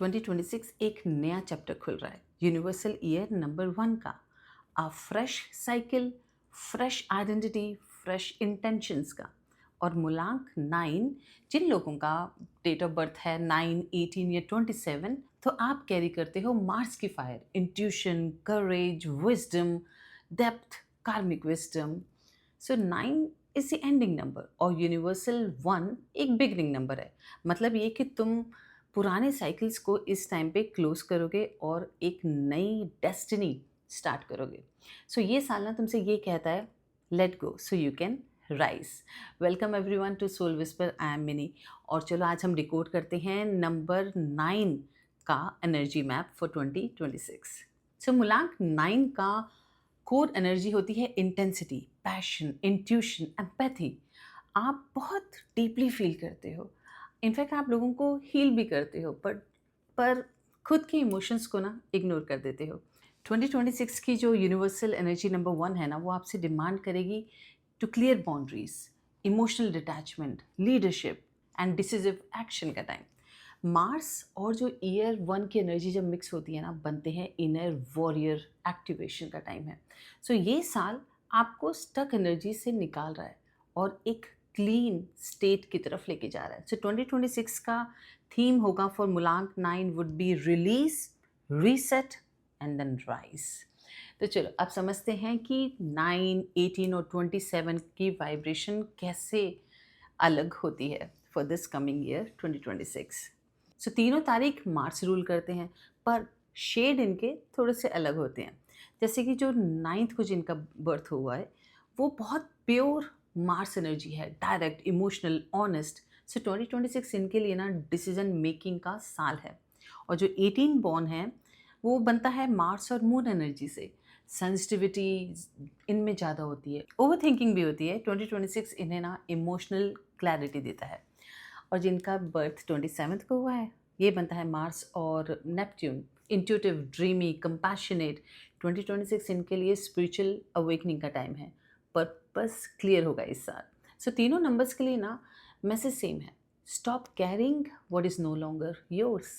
2026 एक नया चैप्टर खुल रहा है, यूनिवर्सल ईयर नंबर 1 का। अ fresh cycle, fresh identity, fresh intentions का। और मूलांक 9, जिन लोगों का डेट ऑफ बर्थ है 9, 18 या 27, तो आप कैरी करते हो मार्स की फायर, इंट्यूशन, करेज, विजडम, डेप्थ, कार्मिक wisdom. So 9 is the ending number और यूनिवर्सल 1 एक बिगनिंग नंबर है। मतलब ये कि तुम पुराने साइकिल्स को इस टाइम पे क्लोज करोगे और एक नई डेस्टिनी स्टार्ट करोगे। सो ये साल ना तुमसे ये कहता है, let go so you can rise. Welcome everyone to soul whisper, I am Mini. और चलो आज हम डिकोड करते हैं नंबर 9 का एनर्जी मैप फॉर 2026। सो मूलांक 9 का कोर एनर्जी होती है इंटेंसिटी, पैशन, इंट्यूशन, एम्पैथी। आप बहुत डीपली फील करते हो। इनफैक्ट आप लोगों को हील भी करते हो, पर खुद के इमोशंस को ना इग्नोर कर देते हो। 2026 की जो यूनिवर्सल एनर्जी नंबर 1 है ना, वो आपसे डिमांड करेगी to clear boundaries, emotional detachment, leadership and decisive action का टाइम। मार्स और जो ईयर 1 की एनर्जी जब मिक्स होती है ना, बनते हैं इनर वॉरियर एक्टिवेशन का टाइम है। सो ये साल आपको स्टक एनर्जी से निकाल रहा है और एक क्लीन स्टेट की तरफ लेके जा रहा है। सो 2026 का थीम होगा फॉर मूलांक 9 would be release, reset and then rise. तो चलो अब समझते हैं कि 9, 18 और 27 की वाइब्रेशन कैसे अलग होती है फॉर दिस कमिंग ईयर 2026। सो तीनों तारीख मार्स रूल करते हैं, पर शेड इनके थोड़े से अलग होते हैं। जैसे कि जो 9th को जिनका बर्थ हुआ है, वो बहुत प्योर मार्स एनर्जी है, डायरेक्ट, इमोशनल, ऑनेस्ट। सो 2026 इनके लिए ना डिसीजन मेकिंग का साल है। और जो 18 बॉर्न है, वो बनता है मार्स और मून एनर्जी से। सेंसिटिविटी इनमें ज़्यादा होती है, ओवर थिंकिंग भी होती है। 2026 इन्हें ना इमोशनल क्लैरिटी देता है। और जिनका बर्थ 27 को हुआ है, ये बनता है मार्स और नेपट्यून, इंट्यूटिव, ड्रीमी, कंपैशनेट। 2026 इनके लिए स्पिरिचुअल अवेकनिंग का टाइम है। पर्पस क्लियर होगा इस साल। सो तीनों नंबर्स के लिए ना मैसेज सेम है, stop carrying what is no longer yours.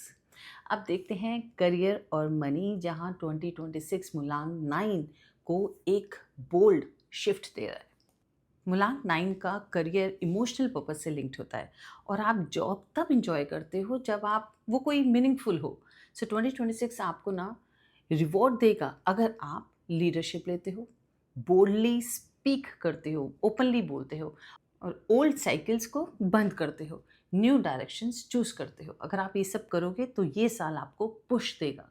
अब देखते हैं करियर और मनी, जहां 2026 मूलांक 9 को एक बोल्ड शिफ्ट दे रहा है। मूलांक 9 का करियर इमोशनल पर्पस से लिंक्ड होता है और आप जॉब तब इंजॉय करते हो जब आप वो कोई मीनिंगफुल हो। सो 2026 आपको ना रिवॉर्ड देगा अगर आप लीडरशिप लेते हो, बोल्डली स्पीक करते हो, ओपनली बोलते हो और ओल्ड साइकिल्स को बंद करते हो, न्यू डायरेक्शंस चूज करते हो। अगर आप ये सब करोगे तो ये साल आपको पुश देगा।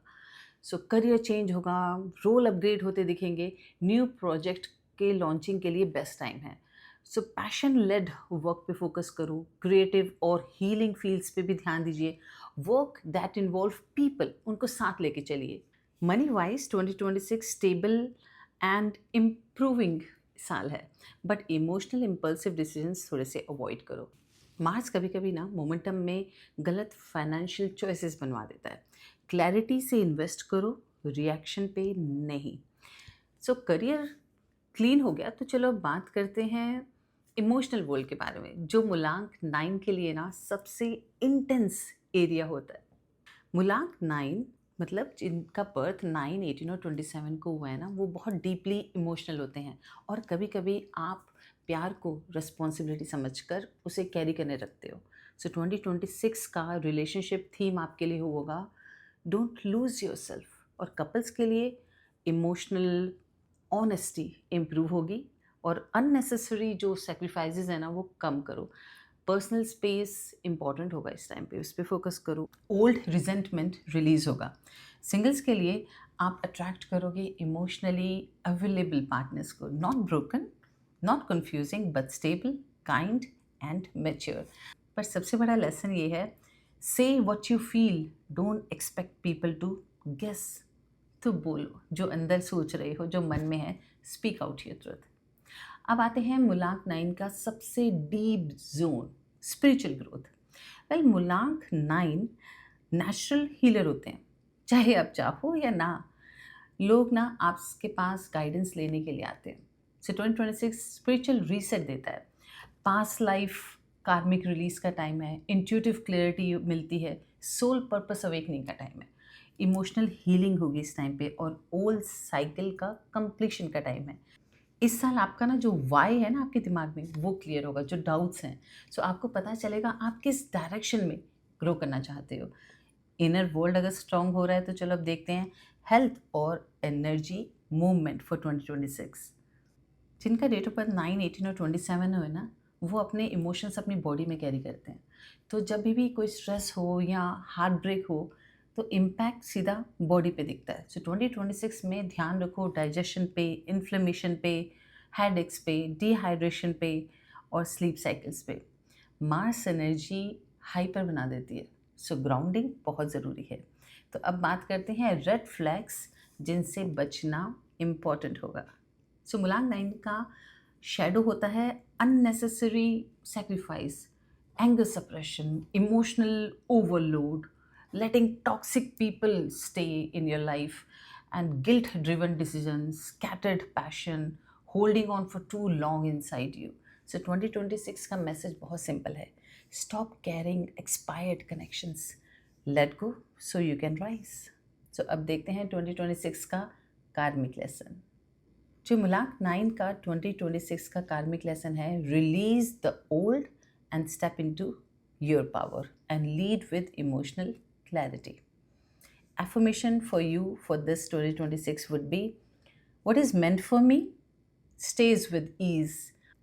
सो करियर चेंज होगा, रोल अपग्रेड होते दिखेंगे, न्यू प्रोजेक्ट के लॉन्चिंग के लिए बेस्ट टाइम है। सो पैशन लेड वर्क पे फोकस करो, क्रिएटिव और हीलिंग फील्ड्स पे भी ध्यान दीजिए। वर्क दैट इन्वॉल्व पीपल, उनको साथ लेके चलिए। Money wise 2026 stable and improving साल है, बट इमोशनल इम्पल्सिव डिसीजंस थोड़े से अवॉइड करो। मार्स कभी कभी ना मोमेंटम में गलत फाइनेंशियल चॉइसेस बनवा देता है। क्लैरिटी से इन्वेस्ट करो, रिएक्शन पे नहीं। सो करियर क्लीन हो गया, तो चलो अब बात करते हैं इमोशनल वर्ल्ड के बारे में, जो मूलांक 9 के लिए ना सबसे इंटेंस एरिया होता है। मूलांक 9 मतलब जिनका बर्थ 9, 18 और 27 को हुआ है ना, वो बहुत डीपली इमोशनल होते हैं। और कभी कभी आप प्यार को रिस्पॉन्सिबिलिटी समझकर उसे कैरी करने रखते हो। सो 2026 का रिलेशनशिप थीम आपके लिए होगा, डोंट लूज योर सेल्फ। और कपल्स के लिए इमोशनल ऑनेस्टी इम्प्रूव होगी और अननेसेसरी जो सेक्रीफाइसेस है ना, वो कम करो। पर्सनल स्पेस इंपॉर्टेंट होगा इस टाइम पे, उस पर फोकस करो। ओल्ड रिजेंटमेंट रिलीज होगा। सिंगल्स के लिए आप अट्रैक्ट करोगे इमोशनली अवेलेबल पार्टनर्स को, not broken, not confusing, but stable, kind and mature. पर सबसे बड़ा लेसन ये है, say what you feel, don't expect people to guess. तो बोलो जो अंदर सोच रहे हो, जो मन में है, स्पीक आउट योर ट्रुथ। अब आते हैं मूलांक 9 का सबसे deep zone, spiritual growth. Well, मूलांक 9 नेचुरल हीलर होते हैं, चाहे आप चाहो या ना। लोग ना आपके पास गाइडेंस लेने के लिए आते हैं। सो 2026 स्पिरिचुअल रीसेट देता है। पास्ट लाइफ कार्मिक रिलीज का टाइम है, इंट्यूटिव क्लैरिटी मिलती है, सोल पर्पस अवेकनिंग का टाइम है, इमोशनल हीलिंग होगी इस टाइम पे, और ओल्ड साइकिल का कंप्लीशन का टाइम है। इस साल आपका ना जो वाई है ना आपके दिमाग में, वो क्लियर होगा, जो डाउट्स हैं। सो आपको पता चलेगा आप किस डायरेक्शन में ग्रो करना चाहते हो। इनर वर्ल्ड अगर स्ट्रांग हो रहा है तो चलो अब देखते हैं हेल्थ और एनर्जी मूवमेंट फॉर 2026। जिनका डेट ऑफ बर्थ 9, 18 और 27 हुए ना, वो अपने इमोशंस अपनी बॉडी में कैरी करते हैं। तो जब भी कोई स्ट्रेस हो या हार्ट ब्रेक हो तो इम्पैक्ट सीधा बॉडी पे दिखता है। सो 2026 में ध्यान रखो डाइजेशन पे, इन्फ्लेमेशन पे, हेडेक्स पे, डिहाइड्रेशन पे और स्लीप साइकिल्स पे। मार्स एनर्जी हाइपर बना देती है, सो ग्राउंडिंग बहुत ज़रूरी है। तो अब बात करते हैं रेड फ्लैग्स जिनसे बचना इम्पॉर्टेंट होगा। सो मुलांग 9 का शेडो होता है unnecessary sacrifice, anger suppression, emotional overload, letting toxic people stay in your life, and guilt driven decisions, scattered passion, holding on for too long inside you. So 2026 का message बहुत simple है, stop carrying expired connections, let go so you can rise. So अब देखते हैं 2026 का कार्मिक lesson. जो मुलाक 9 का 2026 का कार्मिक लेसन है, release the old and step into your power and lead with emotional clarity. Affirmation for you for this 2026 would be, what is meant for me stays with ease,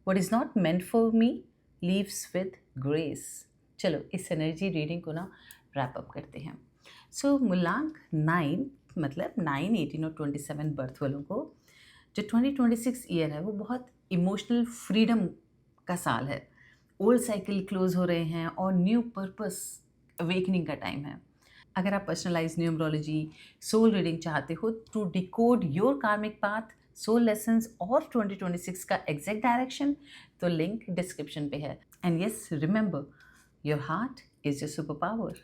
what is not meant for me leaves with grace. चलो इस energy reading को ना wrap up करते हैं। सो मुलांक 9 मतलब 9, 18 और 27 birth वालों को जो 2026 ईयर है वो बहुत इमोशनल फ्रीडम का साल है। ओल्ड साइकिल क्लोज हो रहे हैं और न्यू पर्पस अवेकनिंग का टाइम है। अगर आप पर्सनलाइज न्यूमरोलॉजी, सोल रीडिंग चाहते हो टू डिकोड योर कार्मिक पाथ, सोल लेसन्स और 2026 का एग्जैक्ट डायरेक्शन, तो लिंक डिस्क्रिप्शन पे है। And yes, remember, your heart is your super power.